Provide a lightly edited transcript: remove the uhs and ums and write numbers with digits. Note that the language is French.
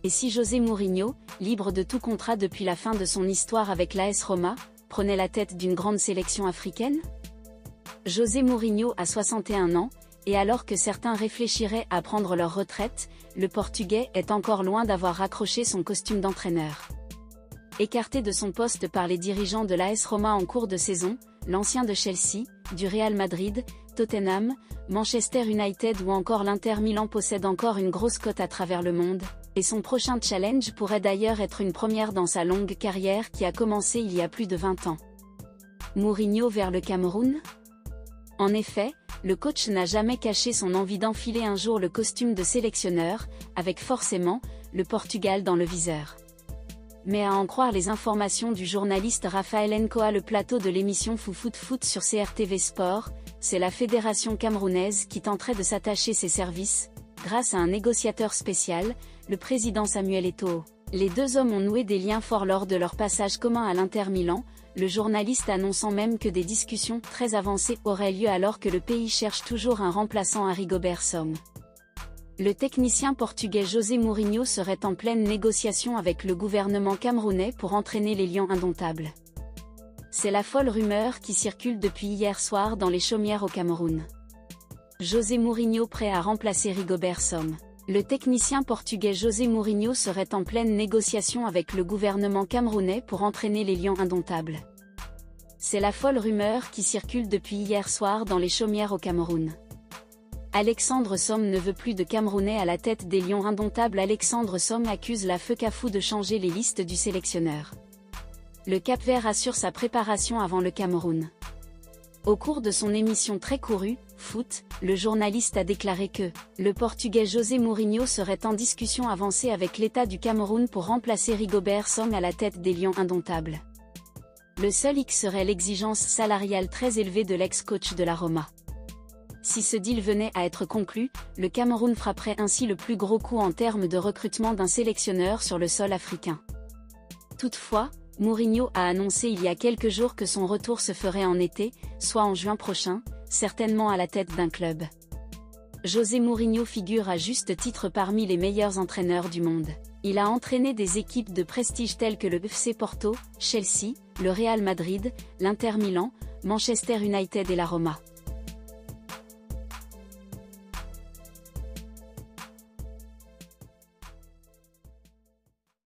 Et si José Mourinho, libre de tout contrat depuis la fin de son histoire avec l'AS Roma, prenait la tête d'une grande sélection africaine? José Mourinho a 61 ans, et alors que certains réfléchiraient à prendre leur retraite, le Portugais est encore loin d'avoir raccroché son costume d'entraîneur. Écarté de son poste par les dirigeants de l'AS Roma en cours de saison, l'ancien de Chelsea, du Real Madrid, Tottenham, Manchester United ou encore l'Inter Milan possède encore une grosse cote à travers le monde, et son prochain challenge pourrait d'ailleurs être une première dans sa longue carrière qui a commencé il y a plus de 20 ans. Mourinho vers le Cameroun? En effet, le coach n'a jamais caché son envie d'enfiler un jour le costume de sélectionneur, avec forcément, le Portugal dans le viseur. Mais à en croire les informations du journaliste Raphaël Nkoa, le plateau de l'émission Foot sur CRTV Sport, c'est la fédération camerounaise qui tenterait de s'attacher ses services, grâce à un négociateur spécial, le président Samuel Eto'o. Les deux hommes ont noué des liens forts lors de leur passage commun à l'Inter Milan, le journaliste annonçant même que des discussions très avancées auraient lieu alors que le pays cherche toujours un remplaçant à Rigobert Song. Le technicien portugais José Mourinho serait en pleine négociation avec le gouvernement camerounais pour entraîner les Lions indomptables. C'est la folle rumeur qui circule depuis hier soir dans les chaumières au Cameroun. José Mourinho prêt à remplacer Rigobert Song. Le technicien portugais José Mourinho serait en pleine négociation avec le gouvernement camerounais pour entraîner les Lions indomptables. C'est la folle rumeur qui circule depuis hier soir dans les chaumières au Cameroun. Alexandre Somme ne veut plus de Camerounais à la tête des Lions indomptables. Alexandre Somme accuse la FECAFOOT de changer les listes du sélectionneur. Le Cap-Vert assure sa préparation avant le Cameroun. Au cours de son émission très courue, Foot, le journaliste a déclaré que le Portugais José Mourinho serait en discussion avancée avec l'État du Cameroun pour remplacer Rigobert Song à la tête des Lions indomptables. Le seul hic serait l'exigence salariale très élevée de l'ex-coach de la Roma. Si ce deal venait à être conclu, le Cameroun frapperait ainsi le plus gros coup en termes de recrutement d'un sélectionneur sur le sol africain. Toutefois, Mourinho a annoncé il y a quelques jours que son retour se ferait en été, soit en juin prochain, certainement à la tête d'un club. José Mourinho figure à juste titre parmi les meilleurs entraîneurs du monde. Il a entraîné des équipes de prestige telles que le FC Porto, Chelsea, le Real Madrid, l'Inter Milan, Manchester United et la Roma.